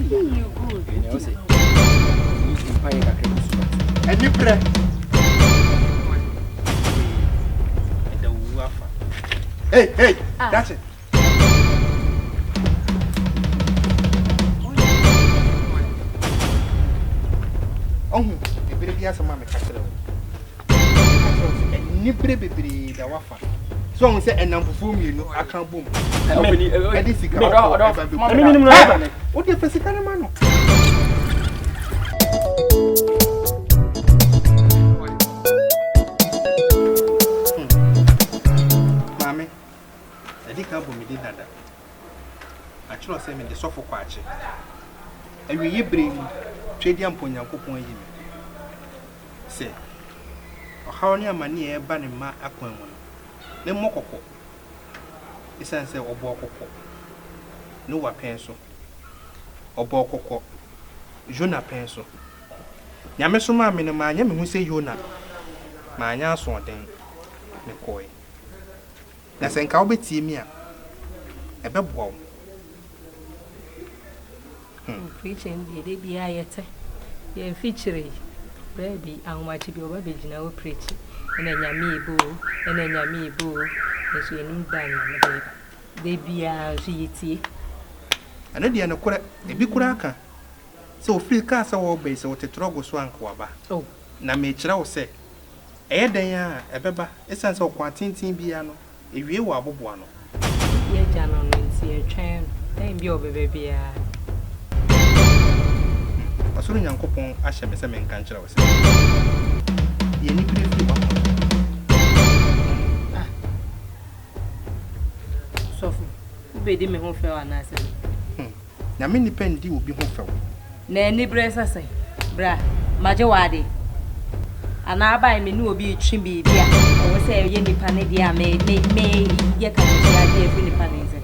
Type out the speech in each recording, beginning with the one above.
You good. You know, say, you pay a credit. And you pray. And the wafer. Hey, that's it. Oh, the baby has a mamma castle. And nibble baby, the wafer. So I say, and number 4 million, I can't boom. I did see what the physical man. Mammy, I did come with me, did that. I should say, in the sofa quache. And we bring Tradium Ponya Coupon. Say, how near my near banning my acquaintance. Ne mokoko isanse obokoko no wa penso obokoko jona penso nyame so ma me no ma nya me hu se yona ma anya so den me koi na senka obetie mi a ebeboa preaching dey bia yete ye feature baby anwachi bi oba begina wo preach ena nyame ibo eso enum dan nyame dey bia so yiti ana dia no kore ebi kura aka so feel ka sa wo be se wo tetrogo so anka waba oh na me kire wo se eye dan a ebeba esan se wo kwa tintin bia no ewie wo aboboa no ye jano no nti e twen dan bi obebe bia asuru nyankopon ahye me se me nka nkire wo se ye ni bire fi ba sofu ubedi me ho fe wa na ase na me nipendi obi ho fe wo na ni bre sase bra maje wade ana bai me ni obi twi bibia wo se ye nipa ne dia me ye ka ti ade e nipa ne nze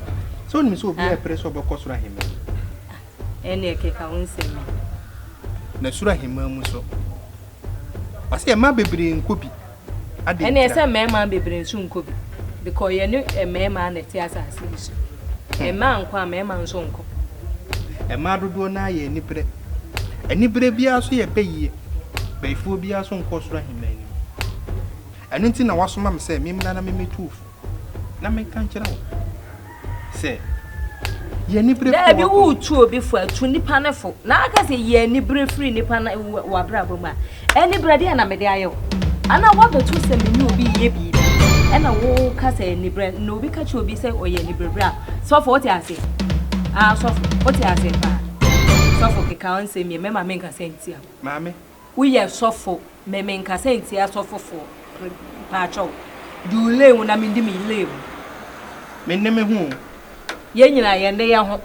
so ni so obi e preso be kosura hima ene ke ka wonsemi na sura hima mu so wase e ma bebre nkobi ade ene se mema bebre nsu nkobi because ye ni mema na ti asase isu e ma nkwa mema nso nko e ma dodo na ye enibre bia so ye peyie baifu bia so nko sura hima ni enu nti na wasoma me se memna na memetu na me kan kire wo se ye nibre fo bi wu tu obi fo atu nipa ne fo na aka se ye nibre free nipa na wa bra boma enibre dia na me de ayo ana wa betu se me ni obi ye bi ena wo ka se nibre no obi ka chi obi se oye nibre bra so for what you say so for what you say pa so for ke ka on se me mema me nka se ntia maame wo ye so for me nka se ntia so for pa cho du lewu na me ndi me lewu me ne me hu ye nyina ye ne ye ho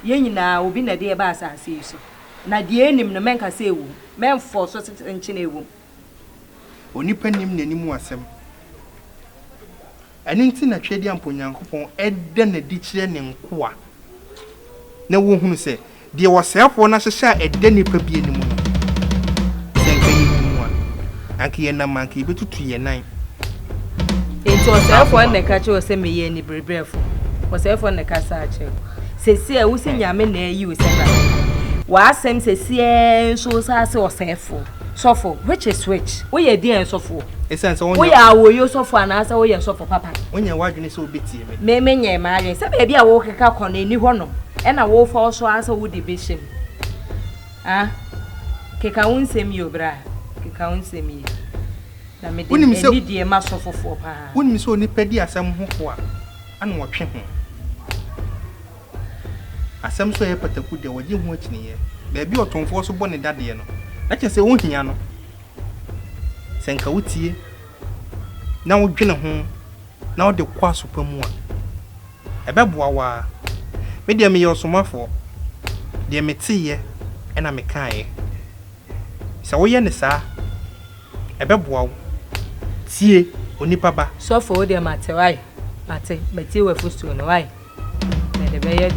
ye nyina obi na de ba asase so na de enim no menka se ewu menfo so nchi na ewu onipa nim nanim asem eni nti na twedi amponyankopon ede na di kire ne nkoa na wo hunu se de wosefo na hyehya ede nipa bi enimu no senka yenimu a anka ye na manka betutu ye nan enti wosefo na ka che wose me ye ni brebrefo wosefo na ka sa che sesi a wusi nyame na ayi wosefo wa asem sesi so sa se wosefo sofo which is which we ye di en sofo esense won we ya wo yo sofo anasa we ye sofo papa wonya wadwene se obetie me nye ma adwen se ba bia wo keka kono ni ho no e na wo fo so asa wo di beshim keka wonsem yo bra keka wonsem yi na me di die ma sofo fo pa woni se oni padi asem ho ho a ana wotwe ho asem so ye pataku de woje ho akiniye ba bia otonfo so bone dade no na chese wo hia no senka wutie na wodwene ho na wode kwa sopa mu a ebeboa wa me de me yosomafo de metiye ena me kae se wo ye ne sa ebeboa wo tie onipa ba so for de mate wai mate meti we fustu no wai me de be ye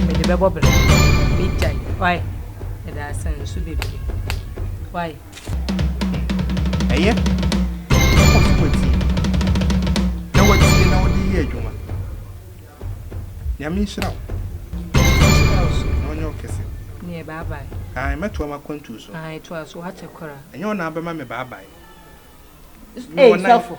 me de be bobre me jai wai e da san su bebe wai eye possibility na wati na wodi ye adwuma ya mi shira na onyo kese near bye. I met to my contours. I was what a cora. And your number, mammy, bye. Hey, self.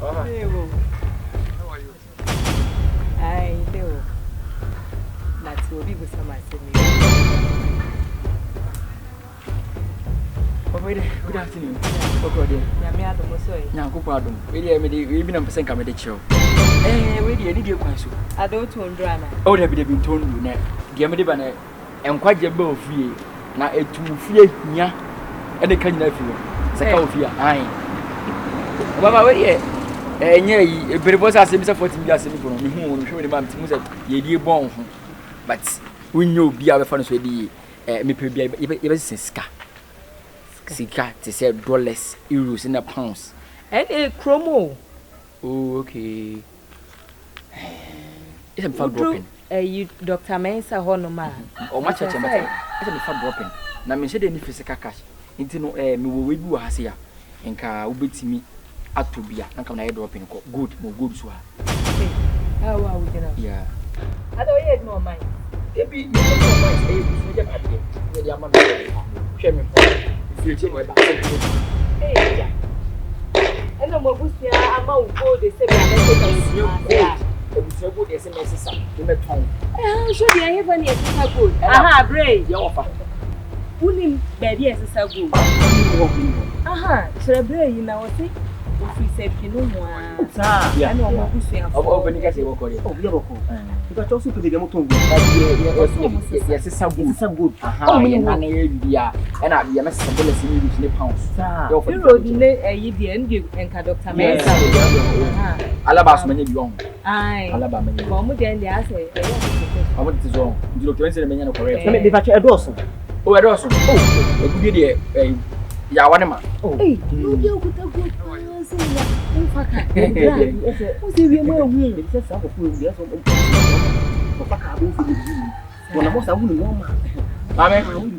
How are you? I do. That's what people say. Good afternoon. Okay, now go pardon. We've been on percent comedy show. We did your question. I don't want drama. Oh, they've been told you now. Give me the banner and quite a bow free. Now, a 2 fear, yeah, and the kind of you. Second of fear, aye. Baba, wait here. Yeah, but it was as if 40 years ago. I'm sure the man was ye born. But we knew be our fun ready. Me be Sika. Sika to say dollars, euros, and pounds. And a chromo. Oh, okay. It's a far dropping. You Dr. Mensa Honoma. Or much as a far dropping. Now, me said any physical cash. Into no me will do a hasia. And car will beat me. Up to be and come I dropping good, more good so. How are we gonna? Yeah. I don't yet know mine. Maybe you don't Hey, and I'm a bush. I'm out for the same. I'm sure you have any good. Aha, brave, your offer. Wouldn't baby as a good. Aha, celebrate, you know, see. We said, you know, I know what we say. Open the walk on it. Oh, you're cool. But also to the motor. Yes, it's so good. Aha, and I be a mess of bullets in the pounds. You rode in the end and Dr. Mensa. Alabas, many young. Aye, Alabama. Then the answer. I want to go. You look to the correct. Let me batch a dozen. Oh, a dozen. Oh, a good idea. Yeah, what am I? Oh, hey, you could have good.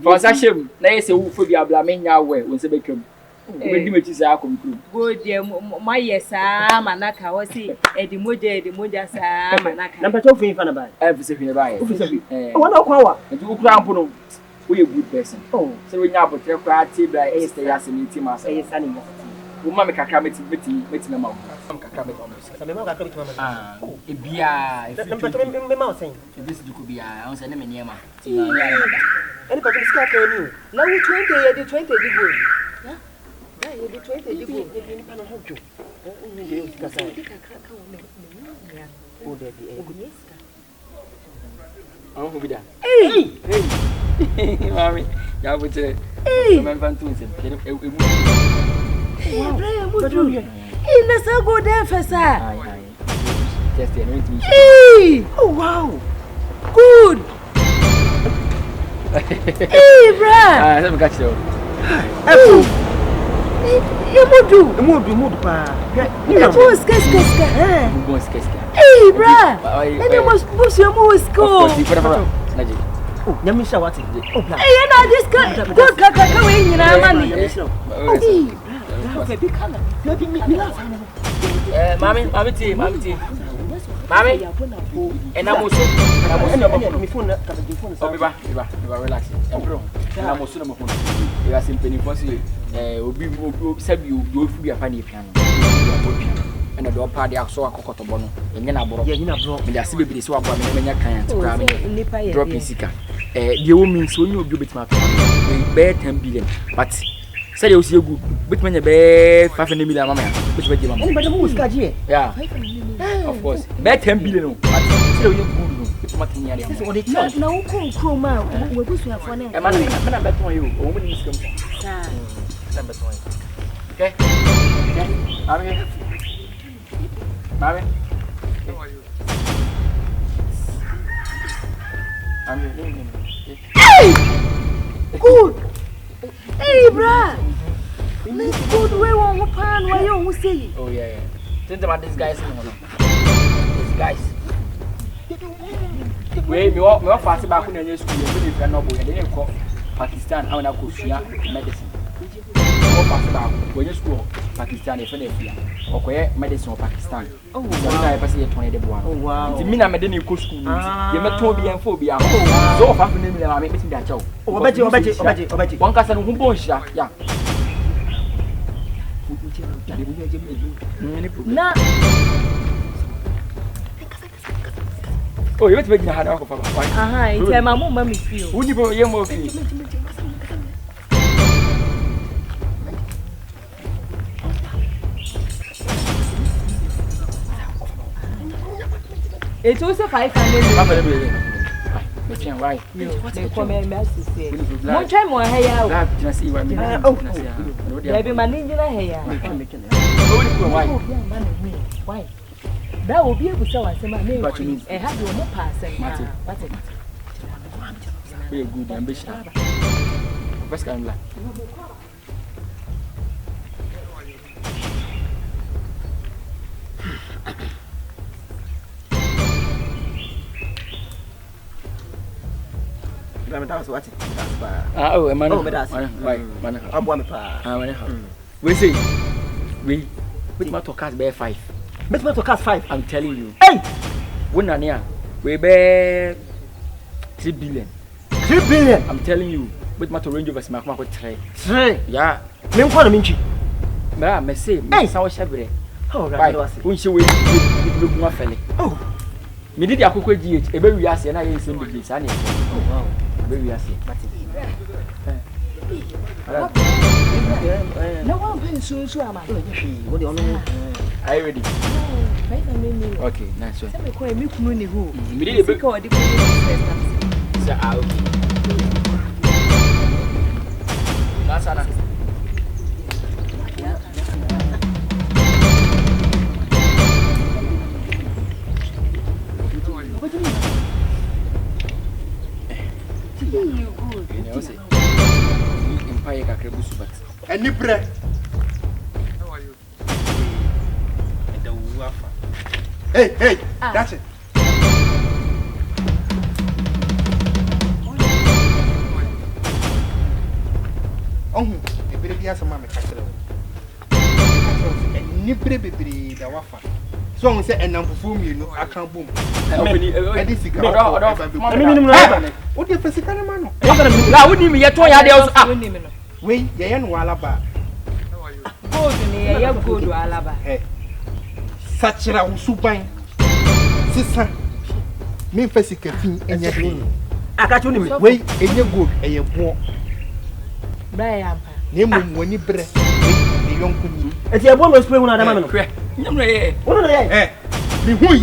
For such a nice who be a blaming our way when they become. Good, dear, my yes, Manaka was he, Eddie Moja, Manaka. Number 2 for Fanaba. Everything by it. Oh, and you crown. We a good person. Oh, so we now put your party by a stay as a meeting master. Yes, animal. Mamma Kakabit, meeting a mouth. Some Kakabit almost. Ah, it be a mouse. This could be a enemy near my. Anybody is got new. Now we 20, 20 good. Yeah, you be 20 good. Oh, there be a good. Hey! Hey! Mommy, you would say, hey! Hey, let's go there for sir. Hey! Oh, wow! Good! Hey, brah! I never got you. Hey, brah! And you must push your moves go. Oh, Yamisha, what is it? Oh, hey, you know this guy. Good caca away in our money. Mammy, and I'm also relaxing. I'm also you are simply possible. Will be said you be a funny piano. And a door party, I saw a cocotobono. And then I brought the civil swap on the can't drop in Sika. The woman so you do it, my family. Bear 10 billion, but say you see a good, but when you bear 500 million, which way you want. Yeah, of course. Bear 10 billion, but still you good. It's what in your no chroma. We're going to have one. I'm not bet on you. Only is number 20. Okay, I'm here. Mommy, how are you? I'm here. Hey! Good! Hey, brah! Good way on pan why you say. Oh yeah. Think about these guys. These guys. Wait, me walk fast back when you school. You are not boy. They call Pakistan. I wanna go medicine. Walk fast back when you school. Pakistan, Philadelphia. Okay, medicine of Pakistan. Oh, I pass here 20 days. Oh wow. The mina made any school. You met Toby and Phobia. So half a name I make me that job. Oh, bet you. One cousin who born shot. Yeah. Nah. Oh, you want to make a hard work of a fight? It's my mom, mommy feel. Would you put your more fee? It's also 500. Why? They come and message say. One time more hair. Just see what I mean. Oh, there be my ninja hair. Why? That will be able to say my name. What you mean? And have your more pass and what's it? Be a good ambition. What's going on? Oh, man. We say, we might talk bear 5. But what to cast 5? I'm telling you. Hey! When I'm here, we bear 3 billion. 3 billion? I'm telling you. But my Range Rover smack market 3. Yeah. Name for the Minchi. Ma, me say, hey, Sour Shabre. Oh, right. When she will look more felly. Oh, me did a cook with GH, a baby ass, and I ain't seen the place. Oh, wow. Baby ass. No one pays so am I. What do you mean? Are you ready? Okay, nice one. Some call me Kununi who. We did a big call. So out. That's Anna. What do you mean? You good. You know, say. Empire Kakrebusu, but. And you bread. How are you? And the waffle. Hey, that's it. Oh, a baby has a mamma castle. And you baby the waffle. So I said, and I'm performing, you know, I can't boom. What do you physical man? I wouldn't even yet 20 years. Wait, yeah, no alaba. Good near your good alaba. Hey, such a supine. Sister, me physical thing and your thing. I got you. Wait, and you're good, and you're poor. Brian, name when you bread. The young queen. It's a woman's play when I'm a eh, me who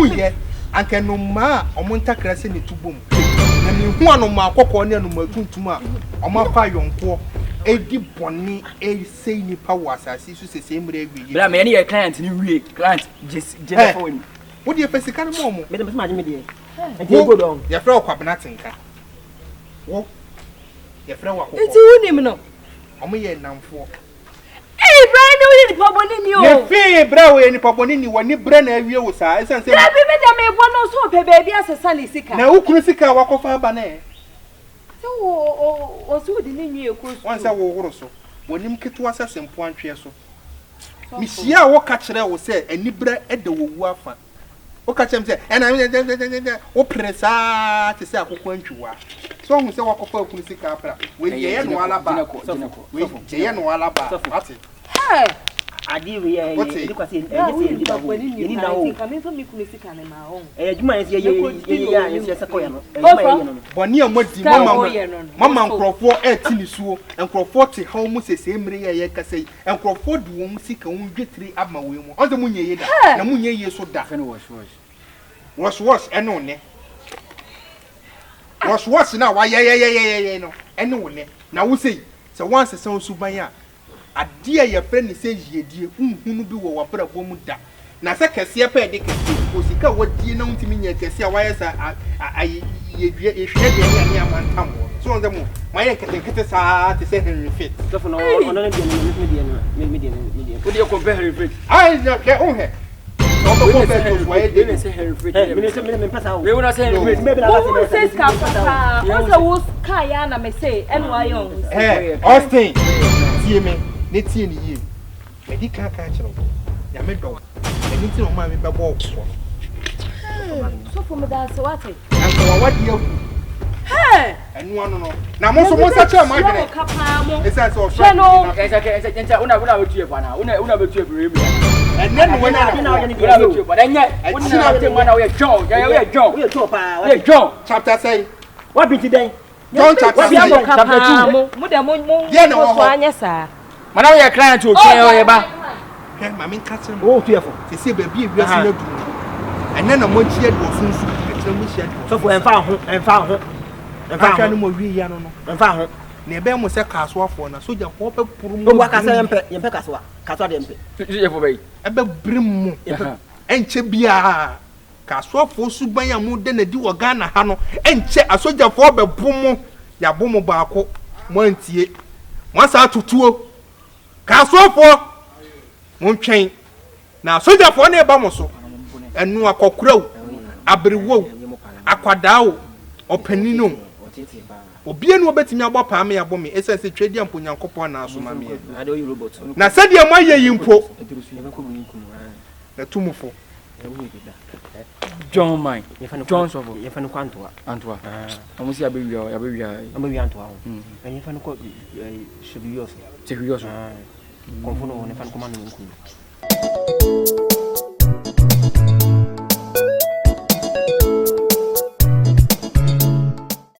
yet, and can no ma or monta crassing it to boom. And me one of my cock on no more tuma, or my fire on poor, a deep bonny, a say powers as if it's the same way. But I'm any client, new client, just phone. What do you face a kind of moment? Madam, and you go down. Your friend of nothing. Oh, your friend of it's you name no. Me now for. Hey, Brian, no, the papa in you. Your fee, brow, any papa in you when you brand a real size and say, I one or so, baby, as a sunny sick. Now, who could see a walk of our banner? So, so didn't you? Once I will also. When him get to us and point so. Monsieur, what catch there will say, and Nibra at the waffle. O catch him say, and I o press to say, I went to work. So, we say, walk of a sick opera. With Jan Wallaba, with Jan Wallaba. What's it? I did look at it. You need now coming from me, my own. You might say, yes, a coin. One year, Mamma Crawford, 18 so, and Crawford, home says, same ray, I can say, and Crawford won't seek a wound get 3 up my way. On the moon, the moon, yes, so that was worse, and only. Was worse now, why, no, and no, now we say, so once a son subaya. A dear your friend says ye dear, who be what a woman da. Now, Saka, see a pair, they can see, what do you know to me? Yet, see, why is I ye hwe de ya amantam so on them my kete saa te say Henry Fit so for no on no me What do you compare Henry Fit? I no ke on he no be compare to why They say Henry Fit. me passa We wanna say Henry Fit. maybe Who says Kappa? What's the worst Kaya na me say NY eh Austin tie me ne tie ni yie me di ka kire ya me do eni ti no ma me be bo ko so for me that's what it and what you hey enu anu no na mo so mo sa che ma gene esa so so Esa una betu e bana. Una betu e brem. and then when I Una betu e bana. Nya. Una te mana we John. Ya John. we talk pa Yeah, John. chapter say what be today John chapter we am 2 Kappa mo de mo Yeah, no, so anya sa Mana we client o twen o ye ba. ke ma me ka tire oh fearful se se ba bi ewiase na du and then na mo tie do sunsu e tire mo hia so for enfa ho aka no mo wi ya no enfa ho na ebe mo se kasoafo na soja fo pe puru o wa kasa yempe kasoa de yempe Ye fo bai. ebe brim mu enche bia kasoafo suban ya mu de na di wo Ghana ha no enche asoja fo be bomo ya bomo baako mo antie mo sa tutuo kasoafo mo ntwen na asoja fo na eba mo so enu akokurawo abrewo akwadaawo opanino obi enu obetimi agbo pa me yabo me esense twedi ampo nyankopon na asoma me na sede mo aye yimpo na tumufo John mine. John so for. ye fa no kwantoa Antwa. Amusi abewia amewia antoa ho ye fa no ko should be yours Take yours. konfo no ne fa no komando nku